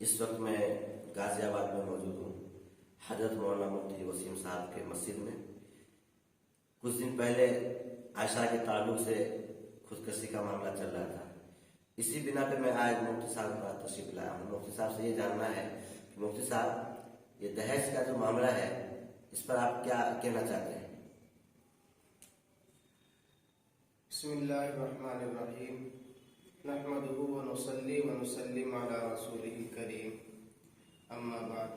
इस वक्त मैं गाजियाबाद में मौजूद हूँ हजरत मौलाना मुफ्ती वसीम साहब के मस्जिद में। कुछ दिन पहले आयशा के ताल्लुक से खुदकशी का मामला चल रहा था। इसी बिना पे मैं आज मुफ्ती साहब का तशरीफ लाया हूँ। मुफ्ती साहब से ये जानना है कि मुफ्ती साहब ये दहेज का जो मामला है इस पर आप क्या कहना चाहते हैं। बिस्मिल्लाहिर्रहमानिर्रहीम नहमदुहु व नुसल्ली व नुसल्लिम अला रसूलिहिल करीम अम्मा बाद।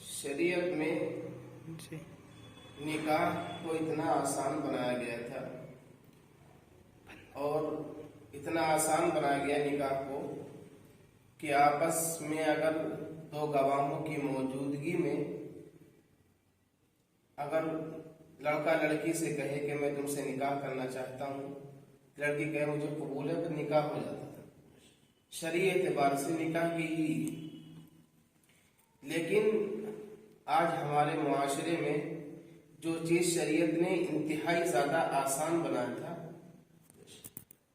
शरीयत में निकाह को इतना आसान बनाया गया था और इतना आसान बनाया गया निकाह को कि आपस में अगर दो गवाहों की मौजूदगी में अगर लड़का लड़की से कहे कि मैं तुमसे निकाह करना चाहता हूँ, लड़की कहे मुझे कबूल है, तो निकाह हो जाता था। शरीयत एतबार से निकाह की ही। लेकिन आज हमारे मुआशरे में जो चीज शरीयत ने इंतहाई ज्यादा आसान बनाया था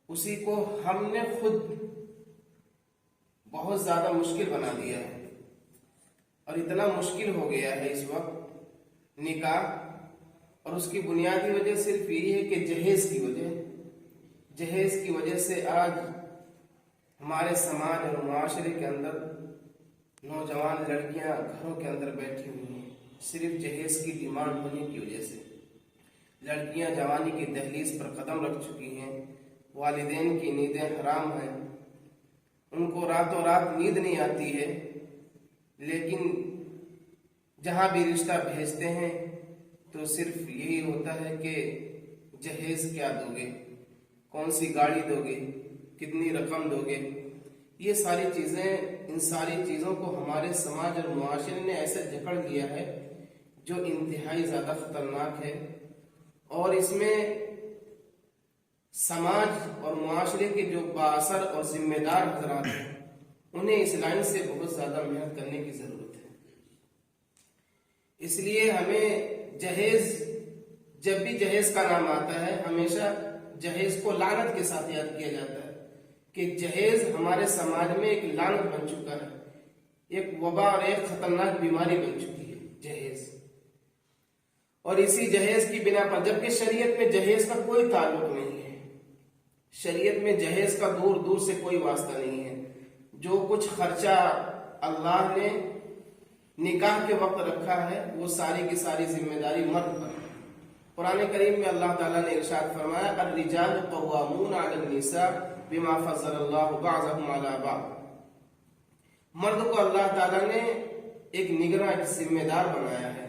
उसी को हमने खुद बहुत ज्यादा मुश्किल बना दिया है। और इतना मुश्किल हो गया है इस वक्त निकाह, और उसकी बुनियादी वजह सिर्फ यही है कि जहेज की वजह से आज हमारे समाज और मुआशरे के अंदर नौजवान लड़कियां घरों के अंदर बैठी हुई हैं। सिर्फ जहेज की डिमांड होने की वजह से लड़कियां जवानी की दहलीज पर कदम रख चुकी हैं। वालिदैन की नींदें हराम हैं, उनको रातों रात नींद नहीं आती है, लेकिन जहां भी रिश्ता भेजते हैं तो सिर्फ यही होता है कि जहेज क्या दोगे, कौन सी गाड़ी दोगे, कितनी रकम दोगे। ये सारी चीजें, इन सारी चीजों को हमारे समाज और मुआशरे ने ऐसे जकड़ लिया है जो इंतहाई ज्यादा खतरनाक है। और इसमें समाज और मुआशरे के जो बाअसर और जिम्मेदार हजरात हैं उन्हें इस लाइन से बहुत ज्यादा मेहनत करने की जरूरत है। इसलिए हमें जहेज, जब भी जहेज का नाम आता है हमेशा जहेज को लानत के साथ याद किया जाता है कि जहेज हमारे समाज में एक लानत बन चुका है, एक वबा और एक खतरनाक बीमारी बन चुकी है जहेज। और इसी जहेज की बिना पर, जबकि शरीयत में जहेज का कोई ताल्लुक नहीं है, शरीयत में जहेज का दूर दूर से कोई वास्ता नहीं है। जो कुछ खर्चा अल्लाह ने निकाह के वक्त रखा है वो सारी की सारी जिम्मेदारी मर्द पर है। कुरान करीम में अल्लाह ताला ने इरशाद फरमाया, अर्रिजालु क़व्वामूना अलन निसा बिमा फ़ज़्ज़लल्लाहु बअज़हुम अला बअज़। मर्द को अल्लाह ताला ने एक निगरां, एक जिम्मेदार बनाया है।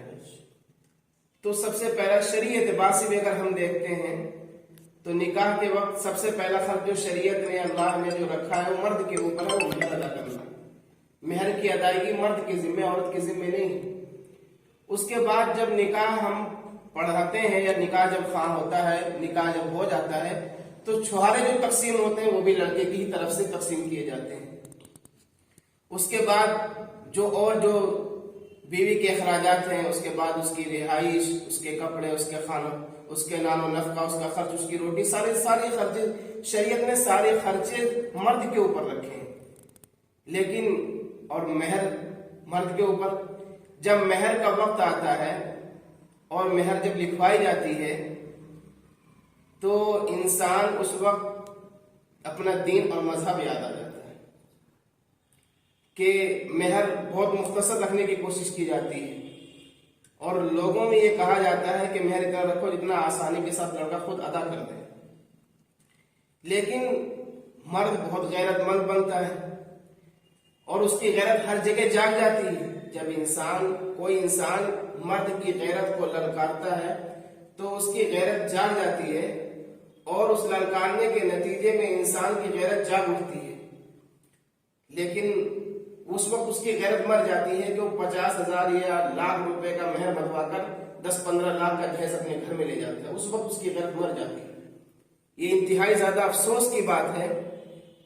तो सबसे पहला शरीयत एतबार से भी अगर हम देखते हैं तो निकाह के वक्त सबसे पहला खर्च जो शरीयत ने, अल्लाह ने जो रखा है वो मर्द के ऊपर है, वो मेहर अदा करना। मेहर की अदायगी मर्द के जिम्मे, औरत के जिम्मे नहीं। उसके बाद जब निकाह हम पढ़ाते हैं या निकाह जब खां होता है, निकाह जब हो जाता है तो छुहारे जो तकसीम होते हैं वो भी लड़के की ही तरफ से तकसीम किए जाते हैं। उसके बाद जो बीवी के अखराजात हैं, उसके बाद उसकी रिहाइश, उसके कपड़े, उसके खाना, उसके नानो नफका, उसका खर्च, उसकी रोटी, सारे खर्चे शरीयत ने सारे खर्चे मर्द के ऊपर रखे हैं। लेकिन और मेहर मर्द के ऊपर, जब मेहर का वक्त आता है और मेहर जब लिखवाई जाती है तो इंसान उस वक्त अपना दीन और मजहब याद आ जाता है कि मेहर बहुत मुख्तसर रखने की कोशिश की जाती है। और लोगों में ये कहा जाता है कि मेहर इतना रखो जितना आसानी के साथ लड़का खुद अदा कर दे। लेकिन मर्द बहुत गैरतमंद बनता है और उसकी गैरत हर जगह जाग जाती है। जब कोई इंसान मर्द की गैरत को ललकारता है तो उसकी गैरत जाग जाती है और उस ललकारने के नतीजे में इंसान की गैरत जाग उठती है। लेकिन उस वक्त उसकी गैरत मर जाती है कि वो 50,000 या लाख रुपए का मेहर बंधवाकर 10-15 लाख का जहेज अपने घर में ले जाता है। उस वक्त उसकी गैरत मर जाती है। ये इंतहाई ज्यादा अफसोस की बात है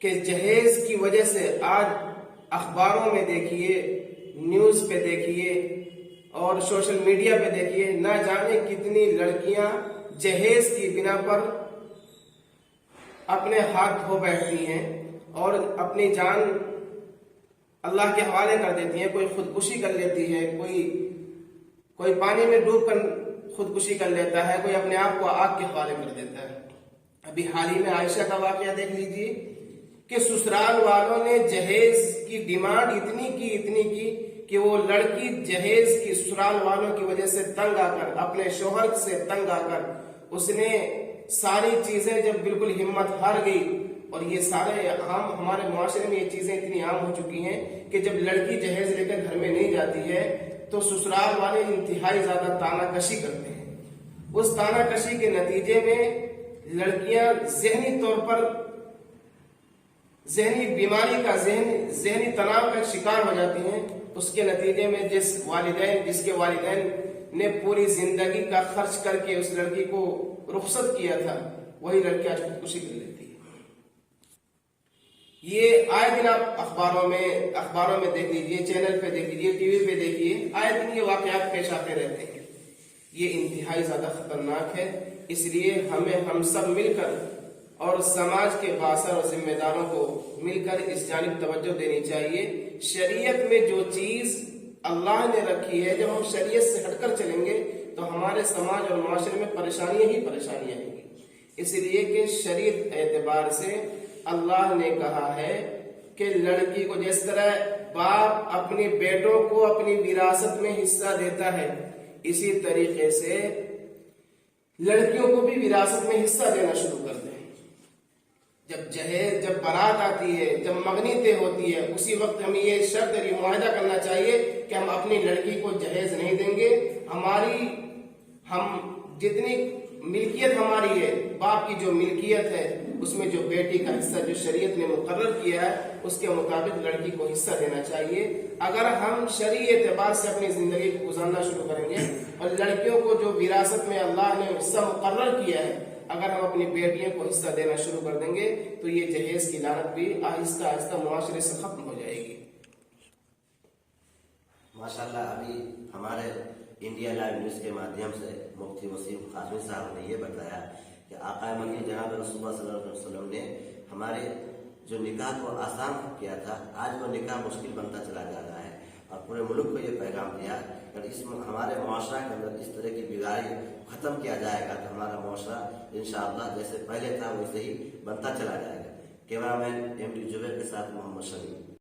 कि जहेज की वजह से आज अखबारों में देखिए, न्यूज पे देखिए और सोशल मीडिया पे देखिए, ना जाने कितनी लड़कियां जहेज की बिना पर अपने हाथ धो बैठती हैं اور اپنی جان اللہ کے حوالے کر دیتی ہیں. کوئی خودکشی کر لیتی ہے, کوئی پانی میں ڈوب کر خودکشی کر لیتا ہے, کوئی اپنے آپ کو آگ کے حوالے کر دیتا ہے. ابھی حال ہی میں عائشہ کا واقعہ دیکھ لیجیے کہ سسرال والوں نے جہیز کی ڈیمانڈ اتنی کی کہ وہ لڑکی جہیز کی سسرال والوں کی وجہ سے تنگ آ کر, اپنے شوہر سے تنگ آ کر, اس نے ساری چیزیں جب بالکل ہمت ہار گئی, اور یہ سارے عام ہمارے معاشرے میں یہ چیزیں اتنی عام ہو چکی ہیں کہ جب لڑکی جہیز لے کر گھر میں نہیں جاتی ہے تو سسرال والے انتہائی زیادہ تانا کشی کرتے ہیں. اس تانا کشی کے نتیجے میں لڑکیاں ذہنی طور پر ذہنی بیماری کا ذہنی تناؤ کا شکار ہو جاتی ہیں. اس کے نتیجے میں جس کے والدین نے پوری زندگی کا خرچ کر کے اس لڑکی کو رخصت کیا تھا, وہی لڑکی آج خودکشی کر لیتی ہے. یہ آئے دن آپ اخباروں میں دیکھ لیجیے, چینل پہ دیکھ لیجیے, ٹی وی پہ دیکھیے, آئے دن یہ واقعات پیش آتے رہتے ہیں. یہ انتہائی زیادہ خطرناک ہے. اس لیے ہم سب مل کر اور سماج کے بااثر اور ذمہ داروں کو مل کر اس جانب توجہ دینی چاہیے. شریعت میں جو چیز اللہ نے رکھی ہے, جب ہم شریعت سے ہٹ کر چلیں گے تو ہمارے سماج اور معاشرے میں پریشانیاں ہی پریشانیاں آئیں گی. اس لیے کہ شریعت اعتبار سے اللہ نے کہا ہے کہ لڑکی کو جس طرح باپ اپنی بیٹوں کو اپنی وراثت میں حصہ دیتا ہے, اسی طریقے سے لڑکیوں کو بھی وراثت میں حصہ دینا شروع کر دیں. جب بارات آتی ہے, جب مغنیتیں ہوتی ہے, اسی وقت ہمیں یہ شرط اور یہ معاہدہ کرنا چاہیے کہ ہم اپنی لڑکی کو جہیز نہیں دیں گے. ہم جتنی ملکیت ہماری ہے, باپ کی جو ملکیت ہے, اس میں جو بیٹی کا حصہ جو شریعت نے مقرر کیا ہے اس کے مطابق لڑکی کو حصہ دینا چاہیے. اگر ہم شرعی اعتبار سے اپنی زندگی کو گزارنا شروع کریں گے اور لڑکیوں کو جو وراثت میں اللہ نے حصہ مقرر کیا ہے اگر ہم اپنی بیٹیوں کو حصہ دینا شروع کر دیں گے تو یہ جہیز کی لعنت بھی آہستہ آہستہ معاشرے سے ختم ہو جائے گی. ماشاءاللہ ابھی ہمارے انڈیا لائیو نیوز کے مادھیم سے مفتی وسیم قاسمی صاحب نے یہ بتایا کہ آقا مدنی جناب رسول اللہ صلی اللہ علیہ وسلم نے ہمارے جو نکاح کو آسان کیا تھا, آج وہ نکاح مشکل بنتا چلا جا رہا ہے. اور پورے ملک کو یہ پیغام دیا کہ ہمارے معاشرہ کے اندر اس طرح کی بگاڑی ختم کیا جائے گا تو ہمارا معاشرہ انشاءاللہ جیسے پہلے تھا ویسے ہی بنتا چلا جائے گا. کیمرہ مین ایم ڈی جبیر کے ساتھ محمد شریف.